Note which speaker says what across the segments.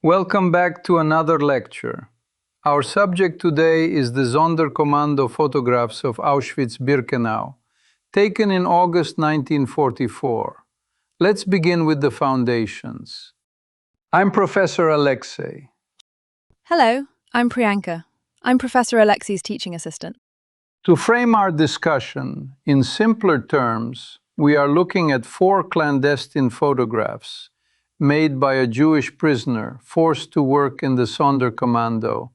Speaker 1: Welcome back to another lecture. Our subject today is the Sonderkommando photographs of Auschwitz-Birkenau, taken in August 1944. Let's begin with the foundations. I'm Professor Alexei.
Speaker 2: Hello, I'm Priyanka. I'm Professor Alexei's teaching assistant.
Speaker 1: To frame our discussion in simpler terms, we are looking at 4 clandestine photographs made by a Jewish prisoner forced to work in the Sonderkommando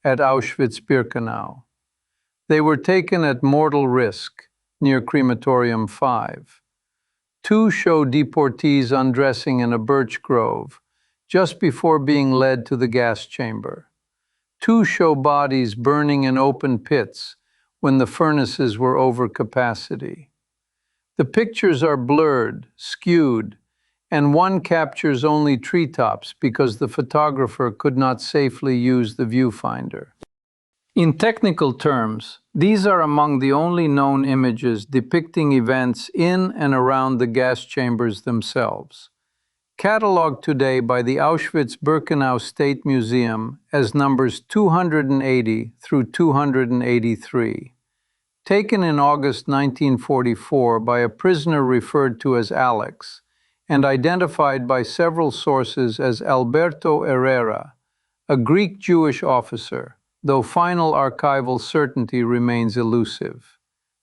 Speaker 1: at Auschwitz-Birkenau. They were taken at mortal risk near Crematorium 5. 2 show deportees undressing in a birch grove just before being led to the gas chamber. 2 show bodies burning in open pits when the furnaces were over capacity. The pictures are blurred, skewed, and one captures only treetops because the photographer could not safely use the viewfinder. In technical terms, these are among the only known images depicting events in and around the gas chambers themselves. Catalogued today by the Auschwitz-Birkenau State Museum as numbers 280 through 283. Taken in August 1944 by a prisoner referred to as Alex, and identified by several sources as Alberto Herrera, a Greek Jewish officer, though final archival certainty remains elusive.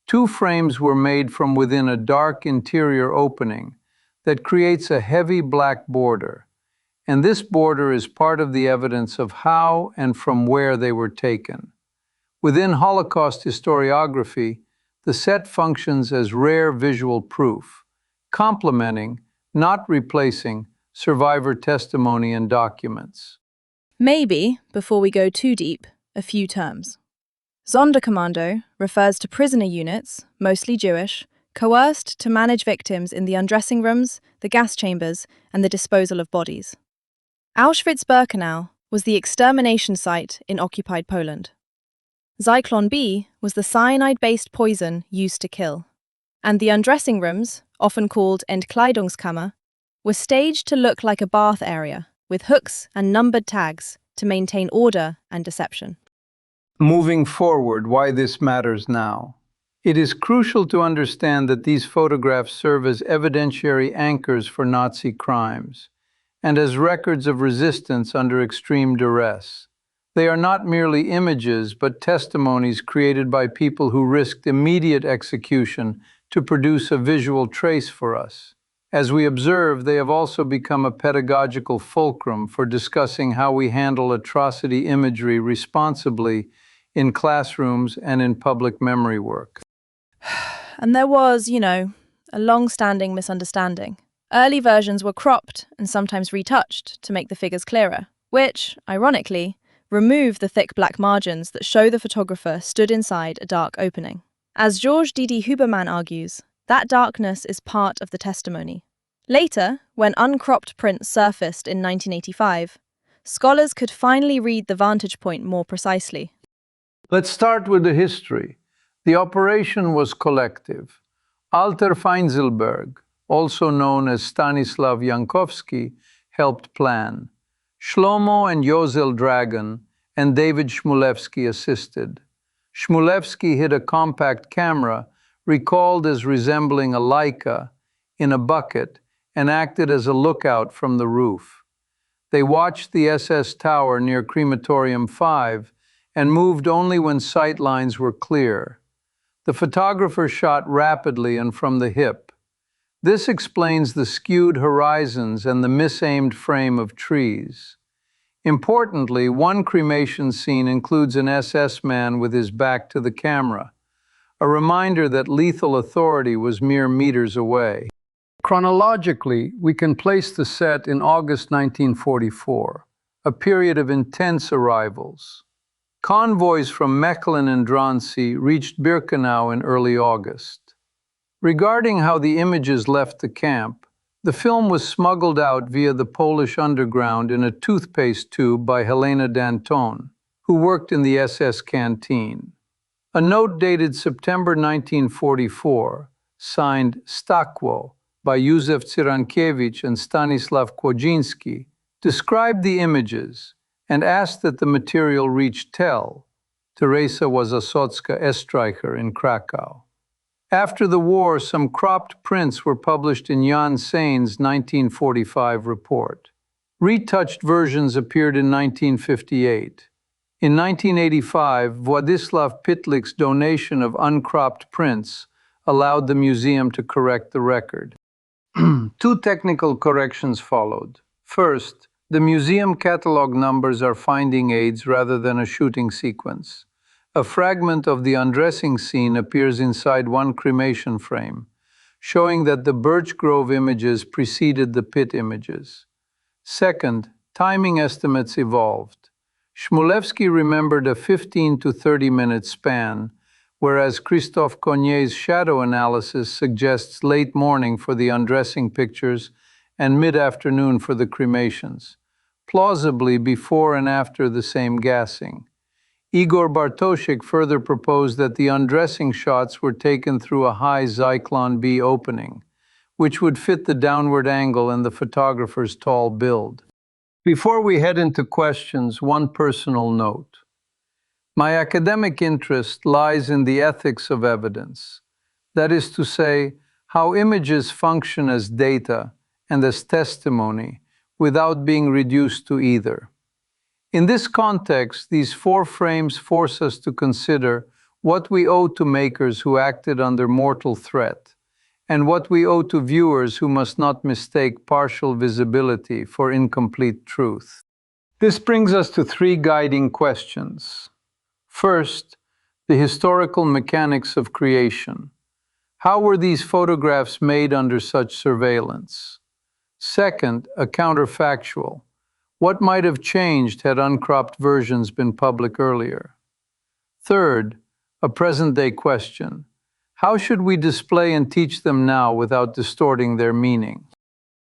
Speaker 1: 2 frames were made from within a dark interior opening that creates a heavy black border, and this border is part of the evidence of how and from where they were taken. Within Holocaust historiography, the set functions as rare visual proof, complementing, not replacing, survivor testimony and documents.
Speaker 2: Maybe, before we go too deep, a few terms. Sonderkommando refers to prisoner units, mostly Jewish, coerced to manage victims in the undressing rooms, the gas chambers, and the disposal of bodies. Auschwitz-Birkenau was the extermination site in occupied Poland. Zyklon B was the cyanide-based poison used to kill. And the undressing rooms, often called Entkleidungskammer, were staged to look like a bath area, with hooks and numbered tags to maintain order and deception.
Speaker 1: Moving forward, why this matters now. It is crucial to understand that these photographs serve as evidentiary anchors for Nazi crimes, and as records of resistance under extreme duress. They are not merely images, but testimonies created by people who risked immediate execution to produce a visual trace for us. As we observe, they have also become a pedagogical fulcrum for discussing how we handle atrocity imagery responsibly in classrooms and in public memory work.
Speaker 2: And there was, a long-standing misunderstanding. Early versions were cropped and sometimes retouched to make the figures clearer, which, ironically, remove the thick black margins that show the photographer stood inside a dark opening. As Georges Didi Huberman argues, that darkness is part of the testimony. Later, when uncropped prints surfaced in 1985, scholars could finally read the vantage point more precisely.
Speaker 1: Let's start with the history. The operation was collective. Alter Feinzelberg, also known as Stanislav Jankowski, helped plan. Shlomo and Yozel Dragon and David Shmulevsky assisted. Shmulevsky hid a compact camera, recalled as resembling a Leica, in a bucket, and acted as a lookout from the roof. They watched the SS tower near Crematorium 5 and moved only when sight lines were clear. The photographer shot rapidly and from the hip. This explains the skewed horizons and the misaimed frame of trees. Importantly, one cremation scene includes an SS man with his back to the camera, a reminder that lethal authority was mere meters away. Chronologically, we can place the set in August 1944, a period of intense arrivals. Convoys from Mechelen and Drancy reached Birkenau in early August. Regarding how the images left the camp, the film was smuggled out via the Polish underground in a toothpaste tube by Helena Danton, who worked in the SS canteen. A note dated September 1944, signed Stakwo by Józef Cyrankiewicz and Stanislav Kłodziński, described the images and asked that the material reach Tel, Teresa Wasowska Estreicher in Krakow. After the war, some cropped prints were published in Jan Sain's 1945 report. Retouched versions appeared in 1958. In 1985, Władysław Pitlik's donation of uncropped prints allowed the museum to correct the record. Two technical corrections followed. First, the museum catalog numbers are finding aids rather than a shooting sequence. A fragment of the undressing scene appears inside one cremation frame, showing that the Birch Grove images preceded the pit images. Second, timing estimates evolved. Chmulevsky remembered a 15 to 30-minute span, whereas Christophe Cognet's shadow analysis suggests late morning for the undressing pictures and mid-afternoon for the cremations, plausibly before and after the same gassing. Igor Bartoshik further proposed that the undressing shots were taken through a high Zyklon B opening, which would fit the downward angle and the photographer's tall build. Before we head into questions, one personal note. My academic interest lies in the ethics of evidence. That is to say, how images function as data and as testimony without being reduced to either. In this context, these four frames force us to consider what we owe to makers who acted under mortal threat, and what we owe to viewers who must not mistake partial visibility for incomplete truth. This brings us to three guiding questions. First, the historical mechanics of creation. How were these photographs made under such surveillance? Second, a counterfactual. What might have changed had uncropped versions been public earlier? Third, a present-day question. How should we display and teach them now without distorting their meaning?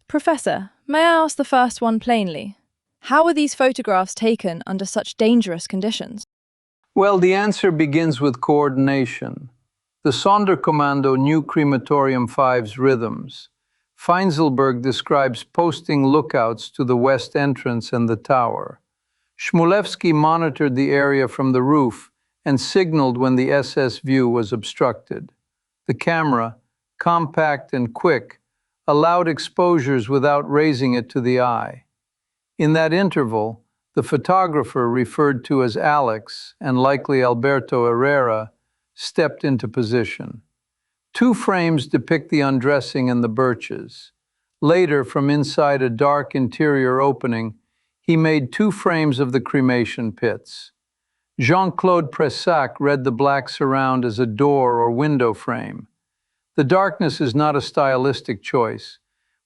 Speaker 2: Professor, may I ask the first one plainly? How were these photographs taken under such dangerous conditions?
Speaker 1: Well, the answer begins with coordination. The Sonderkommando knew Crematorium 5's rhythms. Feinzelberg describes posting lookouts to the west entrance and the tower. Chmulevsky monitored the area from the roof and signaled when the SS view was obstructed. The camera, compact and quick, allowed exposures without raising it to the eye. In that interval, the photographer, referred to as Alex, and likely Alberto Herrera, stepped into position. Two frames depict the undressing and the birches. Later, from inside a dark interior opening, he made two frames of the cremation pits. Jean-Claude Pressac read the black surround as a door or window frame. The darkness is not a stylistic choice,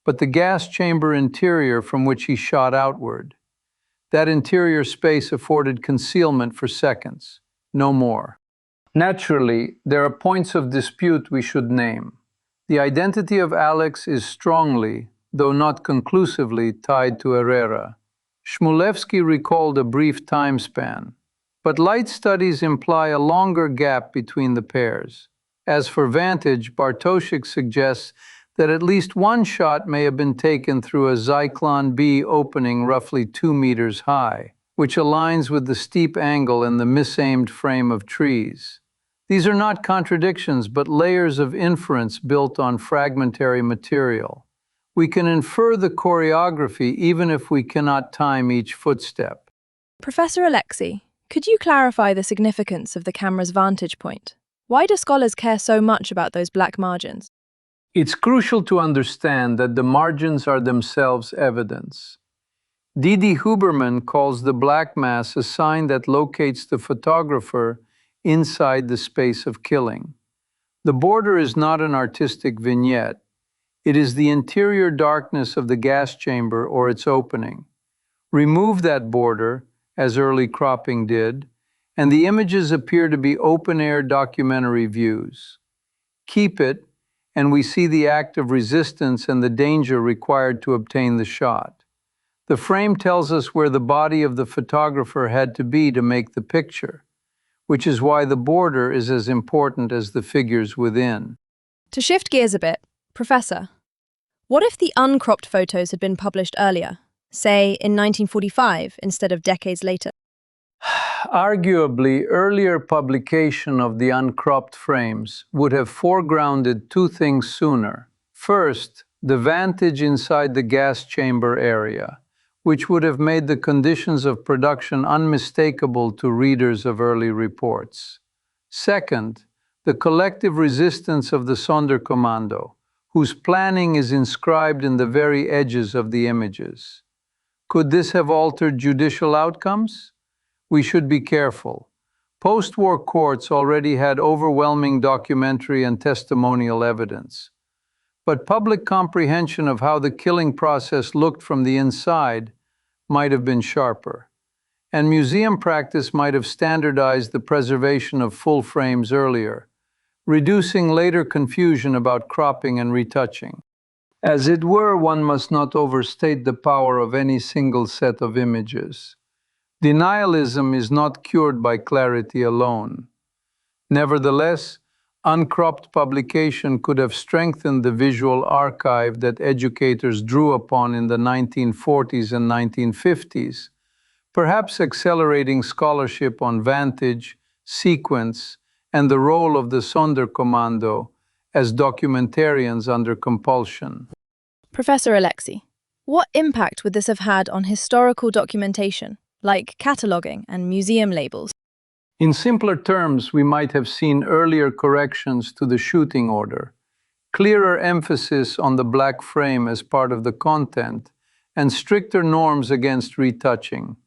Speaker 1: but the gas chamber interior from which he shot outward. That interior space afforded concealment for seconds, no more. Naturally, there are points of dispute we should name. The identity of Alex is strongly, though not conclusively, tied to Herrera. Chmulevsky recalled a brief time span, but light studies imply a longer gap between the pairs. As for vantage, Bartoshik suggests that at least one shot may have been taken through a Zyklon B opening roughly 2 meters high, which aligns with the steep angle in the misaimed frame of trees. These are not contradictions, but layers of inference built on fragmentary material. We can infer the choreography even if we cannot time each footstep.
Speaker 2: Professor Alexei, could you clarify the significance of the camera's vantage point? Why do scholars care so much about those black margins?
Speaker 1: It's crucial to understand that the margins are themselves evidence. Didi Huberman calls the black mass a sign that locates the photographer inside the space of killing. The border is not an artistic vignette. It is the interior darkness of the gas chamber or its opening. Remove that border, as early cropping did, and the images appear to be open-air documentary views. Keep it, and we see the act of resistance and the danger required to obtain the shot. The frame tells us where the body of the photographer had to be to make the picture, which is why the border is as important as the figures within.
Speaker 2: To shift gears a bit, Professor, what if the uncropped photos had been published earlier? say in 1945 instead of decades later?
Speaker 1: Arguably, earlier publication of the uncropped frames would have foregrounded two things sooner. First, the vantage inside the gas chamber area, which would have made the conditions of production unmistakable to readers of early reports. Second, the collective resistance of the Sonderkommando, whose planning is inscribed in the very edges of the images. Could this have altered judicial outcomes? We should be careful. Post-war courts already had overwhelming documentary and testimonial evidence. But public comprehension of how the killing process looked from the inside might have been sharper. And museum practice might have standardized the preservation of full frames earlier, reducing later confusion about cropping and retouching. As it were, one must not overstate the power of any single set of images. Denialism is not cured by clarity alone. Nevertheless, uncropped publication could have strengthened the visual archive that educators drew upon in the 1940s and 1950s, perhaps accelerating scholarship on vantage, sequence, and the role of the Sonderkommando as documentarians under compulsion.
Speaker 2: Professor Alexei, what impact would this have had on historical documentation, like cataloguing and museum labels?
Speaker 1: In simpler terms, we might have seen earlier corrections to the shooting order, clearer emphasis on the black frame as part of the content, and stricter norms against retouching.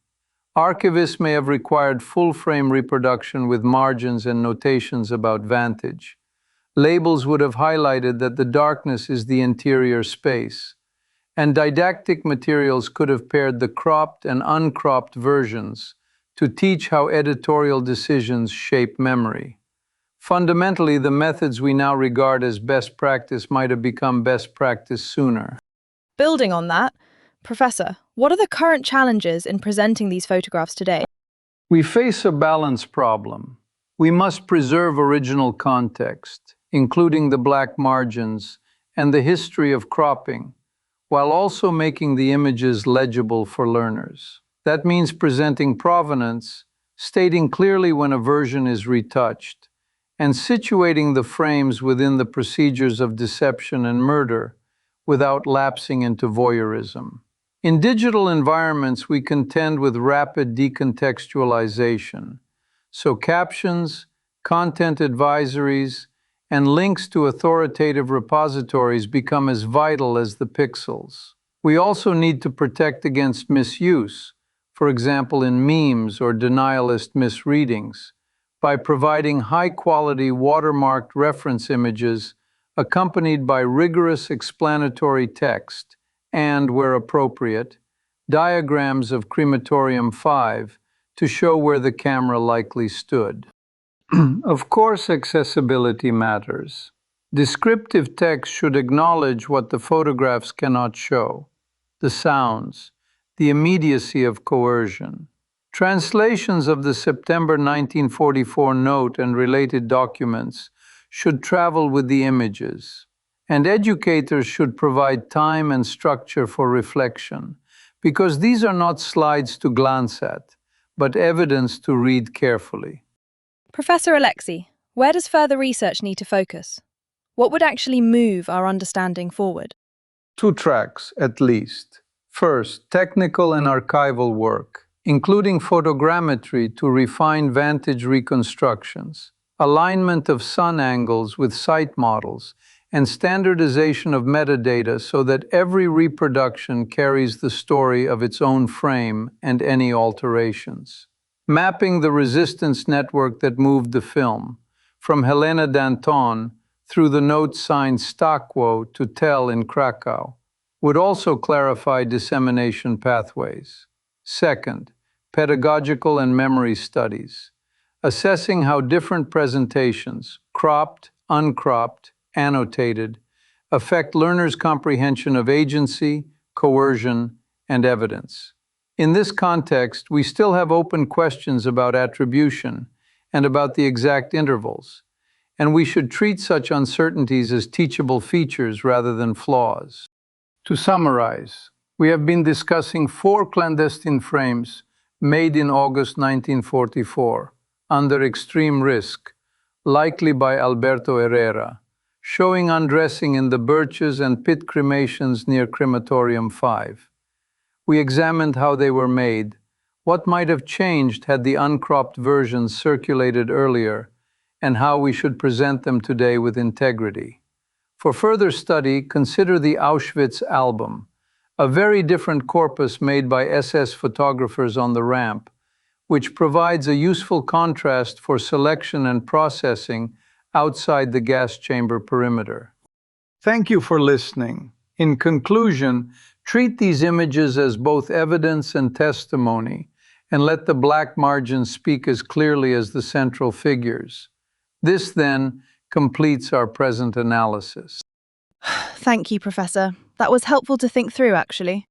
Speaker 1: Archivists may have required full-frame reproduction with margins and notations about vantage. Labels would have highlighted that the darkness is the interior space. And didactic materials could have paired the cropped and uncropped versions to teach how editorial decisions shape memory. Fundamentally, the methods we now regard as best practice might have become best practice sooner.
Speaker 2: Building on that, Professor, what are the current challenges in presenting these photographs today?
Speaker 1: We face a balance problem. We must preserve original context, including the black margins and the history of cropping, while also making the images legible for learners. That means presenting provenance, stating clearly when a version is retouched, and situating the frames within the procedures of deception and murder without lapsing into voyeurism. In digital environments, we contend with rapid decontextualization, so captions, content advisories, and links to authoritative repositories become as vital as the pixels. We also need to protect against misuse, for example in memes or denialist misreadings, by providing high-quality watermarked reference images accompanied by rigorous explanatory text and, where appropriate, diagrams of crematorium 5 to show where the camera likely stood. Of course, accessibility matters. Descriptive text should acknowledge what the photographs cannot show: the sounds, the immediacy of coercion. Translations of the September 1944 note and related documents should travel with the images, and educators should provide time and structure for reflection, because these are not slides to glance at, but evidence to read carefully.
Speaker 2: Professor Alexei, where does further research need to focus? What would actually move our understanding forward?
Speaker 1: 2 tracks, at least. First, technical and archival work, including photogrammetry to refine vantage reconstructions, alignment of sun angles with site models, and standardization of metadata so that every reproduction carries the story of its own frame and any alterations. Mapping the resistance network that moved the film, from Helena Danton through the note signed Stockwell to Tell in Krakow, would also clarify dissemination pathways. Second, pedagogical and memory studies, assessing how different presentations, cropped, uncropped, annotated, affect learners' comprehension of agency, coercion, and evidence. In this context, we still have open questions about attribution and about the exact intervals, and we should treat such uncertainties as teachable features rather than flaws. To summarize, We have been discussing 4 clandestine frames made in August 1944, under extreme risk, likely by Alberto Herrera, showing undressing in the Birches and pit cremations near Crematorium 5. We examined how they were made, what might have changed had the uncropped versions circulated earlier, and how we should present them today with integrity. For further study, consider the Auschwitz album, a very different corpus made by SS photographers on the ramp, which provides a useful contrast for selection and processing outside the gas chamber perimeter. Thank you for listening. In conclusion, treat these images as both evidence and testimony, and let the black margins speak as clearly as the central figures. This, then, completes our present analysis.
Speaker 2: Thank you, Professor. That was helpful to think through, actually.